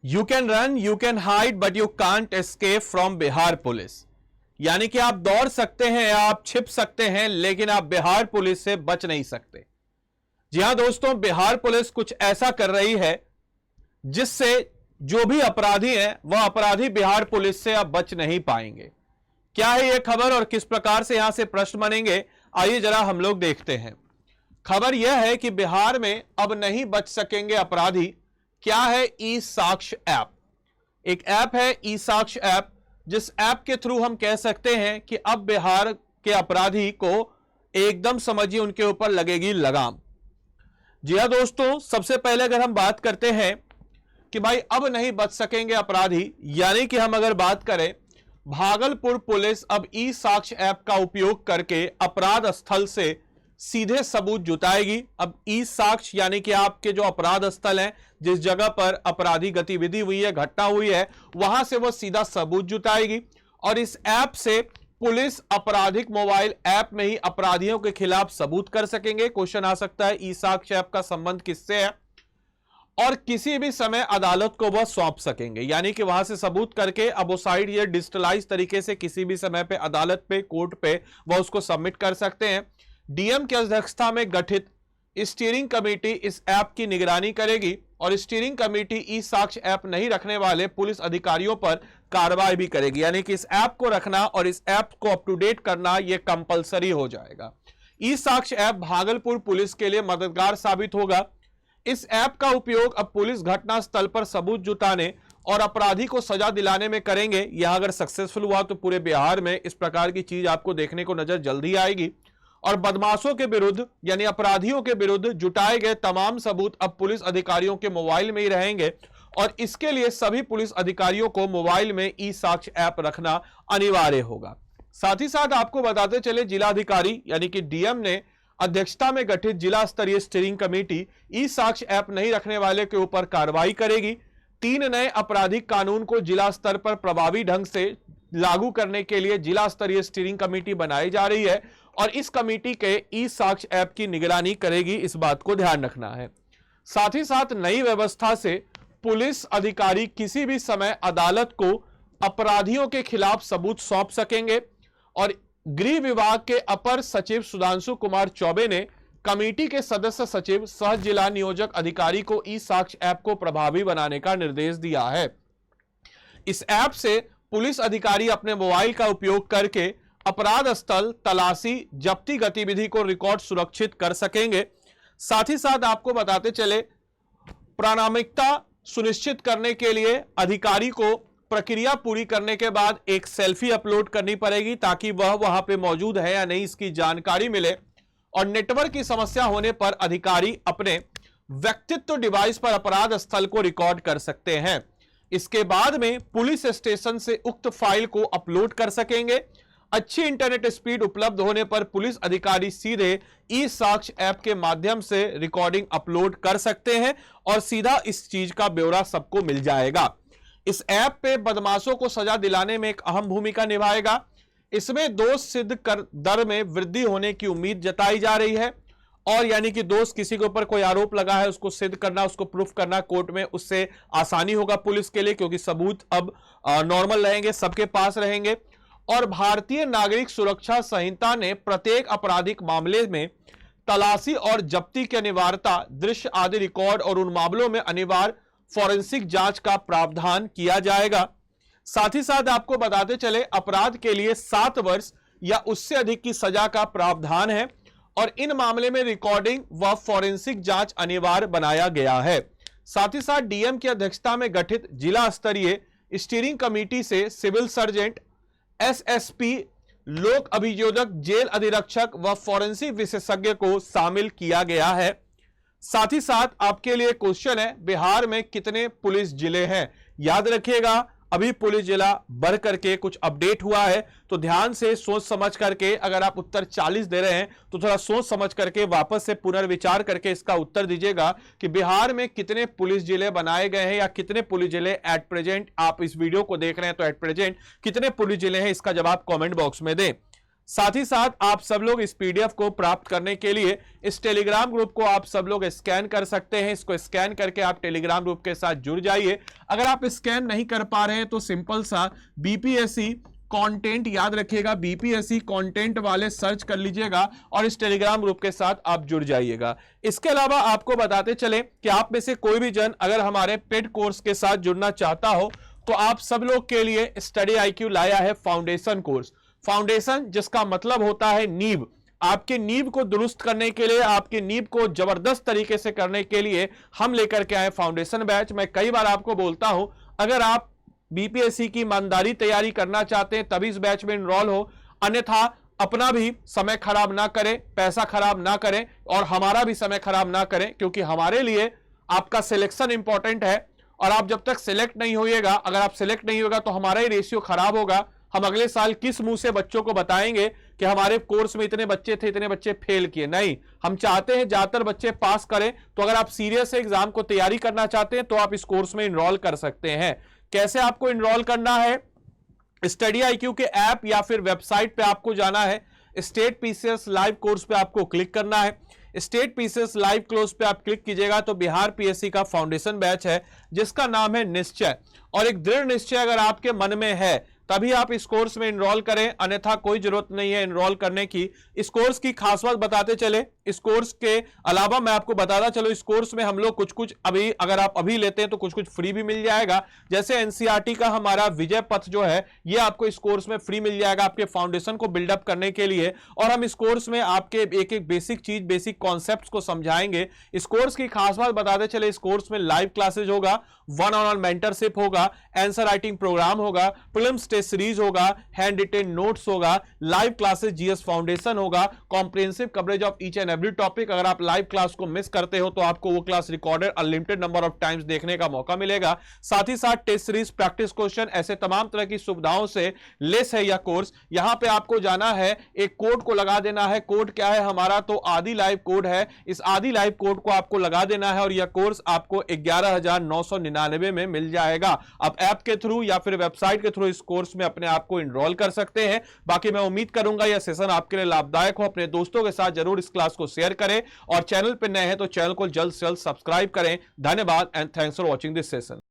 You can run, you can hide, but you can't escape from Bihar police. यानी कि आप दौड़ सकते हैं, आप छिप सकते हैं, लेकिन आप बिहार पुलिस से बच नहीं सकते। जी हां दोस्तों, बिहार पुलिस कुछ ऐसा कर रही है जिससे जो भी अपराधी हैं वह अपराधी बिहार पुलिस से अब बच नहीं पाएंगे। क्या है यह खबर और किस प्रकार से यहां से प्रश्न बनेंगे, आइए जरा हम लोग देखते हैं। खबर यह है कि बिहार में अब नहीं बच सकेंगे अपराधी। क्या है ई साक्ष्य ऐप? एक ऐप है ई साक्ष्य ऐप, जिस ऐप के थ्रू हम कह सकते हैं कि अब बिहार के अपराधी को एकदम समझिए उनके ऊपर लगेगी लगाम। जी हां दोस्तों, सबसे पहले अगर हम बात करते हैं कि भाई अब नहीं बच सकेंगे अपराधी, यानी कि हम अगर बात करें भागलपुर पुलिस अब ई साक्ष्य ऐप का उपयोग करके अपराध स्थल से सीधे सबूत जुटाएगी। अब ई साक्ष्य यानी कि आपके जो अपराध स्थल हैं, जिस जगह पर अपराधी गतिविधि हुई है, घटना हुई है, वहां से वो सीधा सबूत जुटाएगी। और इस ऐप से पुलिस आपराधिक मोबाइल ऐप में ही अपराधियों के खिलाफ सबूत कर सकेंगे। क्वेश्चन आ सकता है ई साक्ष्य ऐप का संबंध किससे है? और किसी भी समय अदालत को वह सौंप सकेंगे, यानी कि वहां से सबूत करके अब वो साइड ये डिजिटलाइज तरीके से किसी भी समय पे अदालत पे, कोर्ट पे वह उसको सबमिट कर सकते हैं। डीएम की अध्यक्षता में गठित स्टीयरिंग कमेटी इस ऐप की निगरानी करेगी और स्टीयरिंग कमेटी ई साक्ष्य ऐप नहीं रखने वाले पुलिस अधिकारियों पर कार्रवाई भी करेगी, यानी कि इस ऐप को रखना और इस ऐप को अप टू डेट करना यह कंपलसरी हो जाएगा। ई साक्ष्य ऐप भागलपुर पुलिस के लिए मददगार साबित होगा। इस ऐप का उपयोग अब पुलिस घटना स्थल पर सबूत जुटाने और अपराधी को सजा दिलाने में करेंगे। यह अगर सक्सेसफुल हुआ तो पूरे बिहार में इस प्रकार की चीज आपको देखने को नजर जल्दी आएगी। और बदमाशों के विरुद्ध यानी अपराधियों के विरुद्ध जुटाए गए तमाम सबूत अब पुलिस अधिकारियों के मोबाइल में ही रहेंगे और इसके लिए सभी पुलिस अधिकारियों को मोबाइल में ई साक्ष्य ऐप रखना अनिवार्य होगा। साथ ही साथ आपको बताते चले, जिलाधिकारी यानी कि डीएम ने अध्यक्षता में गठित जिला स्तरीय स्टीयरिंग कमेटी ई साक्ष्य ऐप नहीं रखने वाले के ऊपर कार्रवाई करेगी। 3 नए आपराधिक कानून को जिला स्तर पर प्रभावी ढंग से लागू करने के लिए जिला स्तरीय स्टीयरिंग कमेटी बनाई जा रही है और इस कमेटी के ई साक्ष्य ऐप की निगरानी करेगी, इस बात को ध्यान रखना है। साथ ही साथ नई व्यवस्था से पुलिस अधिकारी किसी भी समय अदालत को अपराधियों के खिलाफ सबूत सौंप सकेंगे। और गृह विभाग के अपर सचिव सुधांशु कुमार चौबे ने कमेटी के सदस्य सचिव सह जिला नियोजक अधिकारी को ई साक्ष्य ऐप को प्रभावी बनाने का निर्देश दिया है। इस ऐप से पुलिस अधिकारी अपने मोबाइल का उपयोग करके अपराध स्थल, तलाशी, जब्ती गतिविधि को रिकॉर्ड सुरक्षित कर सकेंगे। साथ ही साथ आपको बताते चले, प्रामाणिकता सुनिश्चित करने के लिए अधिकारी को प्रक्रिया पूरी करने के बाद एक सेल्फी अपलोड करनी पड़ेगी ताकि वह वहां पे मौजूद है या नहीं इसकी जानकारी मिले। और नेटवर्क की समस्या होने पर अधिकारी अपने व्यक्तित्व डिवाइस पर अपराध स्थल को रिकॉर्ड कर सकते हैं। इसके बाद में पुलिस स्टेशन से उक्त फाइल को अपलोड कर सकेंगे। अच्छी इंटरनेट स्पीड उपलब्ध होने पर पुलिस अधिकारी सीधे ई साक्ष्य ऐप के माध्यम से रिकॉर्डिंग अपलोड कर सकते हैं और सीधा इस चीज का ब्यौरा सबको मिल जाएगा। इस ऐप पे बदमाशों को सजा दिलाने में एक अहम भूमिका निभाएगा। इसमें दोष सिद्ध कर दर में वृद्धि होने की उम्मीद जताई जा रही है और यानी कि दोष, किसी के ऊपर कोई आरोप लगा है, उसको सिद्ध करना, उसको प्रूफ करना कोर्ट में, उससे आसानी होगा पुलिस के लिए, क्योंकि सबूत अब नॉर्मल रहेंगे, सबके पास रहेंगे। और भारतीय नागरिक सुरक्षा संहिता ने प्रत्येक आपराधिक मामले में तलाशी और जब्ती की अनिवार्यता, दृश्य आदि रिकॉर्ड और उन मामलों में अनिवार्य फॉरेंसिक जांच का प्रावधान किया जाएगा। साथ ही साथ आपको बताते चले, अपराध के लिए 7 वर्ष या उससे अधिक की सजा का प्रावधान है और इन मामले में रिकॉर्डिंग व फॉरेंसिक जांच अनिवार्य बनाया गया है। साथ ही साथ डीएम की अध्यक्षता में गठित जिला स्तरीय स्टीयरिंग कमेटी से सिविल सर्जेंट, एसएसपी, लोक अभियोजक, जेल अधीक्षक व फॉरेंसिक विशेषज्ञ को शामिल किया गया है। साथ ही साथ आपके लिए क्वेश्चन है, बिहार में कितने पुलिस जिले हैं? याद रखिएगा, अभी पुलिस जिला बढ़ करके कुछ अपडेट हुआ है, तो ध्यान से सोच समझ करके, अगर आप उत्तर 40 दे रहे हैं तो थोड़ा सोच समझ करके वापस से पुनर्विचार करके इसका उत्तर दीजिएगा कि बिहार में कितने पुलिस जिले बनाए गए हैं या कितने पुलिस जिले एट प्रेजेंट, आप इस वीडियो को देख रहे हैं तो एट प्रेजेंट कितने पुलिस जिले हैं, इसका जवाब कमेंट बॉक्स में दें। साथ ही साथ आप सब लोग इस पीडीएफ को प्राप्त करने के लिए इस टेलीग्राम ग्रुप को आप सब लोग स्कैन कर सकते हैं। इसको स्कैन करके आप टेलीग्राम ग्रुप के साथ जुड़ जाइए। अगर आप स्कैन नहीं कर पा रहे हैं तो सिंपल सा बीपीएससी कंटेंट याद रखिएगा, बीपीएससी कंटेंट वाले सर्च कर लीजिएगा और इस टेलीग्राम ग्रुप के साथ आप जुड़ जाइएगा। इसके अलावा आपको बताते चले कि आप में से कोई भी जन अगर हमारे पेड कोर्स के साथ जुड़ना चाहता हो तो आप सब लोग के लिए स्टडी आईक्यू लाया है फाउंडेशन कोर्स। फाउंडेशन जिसका मतलब होता है नींव। आपके नींव को दुरुस्त करने के लिए, आपकी नींव को जबरदस्त तरीके से करने के लिए हम लेकर के आए फाउंडेशन बैच। मैं कई बार आपको बोलता हूं, अगर आप बीपीएससी की ईमानदारी तैयारी करना चाहते हैं तभी इस बैच में इनरोल हो, अन्यथा अपना भी समय खराब ना करें, पैसा खराब ना करें और हमारा भी समय खराब ना करें, क्योंकि हमारे लिए आपका सिलेक्शन इंपॉर्टेंट है। और आप जब तक सिलेक्ट नहीं होइएगा, अगर आप सिलेक्ट नहीं होगा तो हमारा ही रेशियो खराब होगा। हम अगले साल किस मुंह से बच्चों को बताएंगे कि हमारे कोर्स में इतने बच्चे थे, इतने बच्चे फेल किए? नहीं, हम चाहते हैं ज्यादातर बच्चे पास करें। तो अगर आप सीरियस एग्जाम को तैयारी करना चाहते हैं तो आप इस कोर्स में इनरोल कर सकते हैं। कैसे आपको इनरोल करना है? स्टडी आईक्यू के ऐप या फिर वेबसाइट पे आपको जाना है। स्टेट पीसीएस लाइव कोर्स पे आपको क्लिक करना है। स्टेट पीसीएस लाइव कोर्स पे आप क्लिक कीजिएगा तो बिहार पीएससी का फाउंडेशन बैच है जिसका नाम है निश्चय। और एक दृढ़ निश्चय अगर आपके मन में है तभी आप इस कोर्स में इनरोल करें, अन्यथा कोई जरूरत नहीं है इनरोल करने की। इस कोर्स की खास बात बताते चले, इस कोर्स के अलावा मैं आपको बताता चलो, इस कोर्स में हम लोग कुछ कुछ अभी अगर आप अभी लेते हैं तो कुछ कुछ फ्री भी मिल जाएगा। जैसे एनसीईआरटी का हमारा विजय पथ जो है ये आपको इस कोर्स में फ्री मिल जाएगा आपके फाउंडेशन को बिल्डअप करने के लिए। और हम इस कोर्स में आपके एक एक बेसिक चीज, बेसिक कॉन्सेप्ट्स को समझाएंगे। इस कोर्स की खास बात बताते चले, इस कोर्स में लाइव क्लासेज होगा, वन ऑन वन मेंटरशिप होगा, आंसर राइटिंग प्रोग्राम होगा, प्रीलिम्स टेस्ट सीरीज होगा, हैंड रिटेन नोट्स होगा, लाइव क्लासेस जीएस फाउंडेशन होगा, comprehensive coverage of each and every topic. अगर आप लाइव क्लास को मिस करते हो तो आपको वो class recorded unlimited number of times देखने का मौका मिलेगा। साथ ही साथ टेस्ट सीरीज, प्रैक्टिस क्वेश्चन, ऐसे तमाम तरह की सुविधाओं से लेस है यह कोर्स। यहां पे आपको जाना है, एक कोड को लगा देना है। कोड क्या है हमारा? तो आदि लाइव कोड है। इस आदि लाइव कोड को आपको लगा देना है और यह कोर्स आपको 11,999 में मिल जाएगा। आप ऐप के थ्रू या फिर वेबसाइट के थ्रू इस कोर्स में अपने आप को इनरोल कर सकते हैं। बाकी मैं उम्मीद करूंगा यह सेशन आपके लिए लाभदायक हो। अपने दोस्तों के साथ जरूर इस क्लास को शेयर करें और चैनल पर नए हैं तो चैनल को जल्द से जल्द सब्सक्राइब करें। धन्यवाद and thanks for watching this session.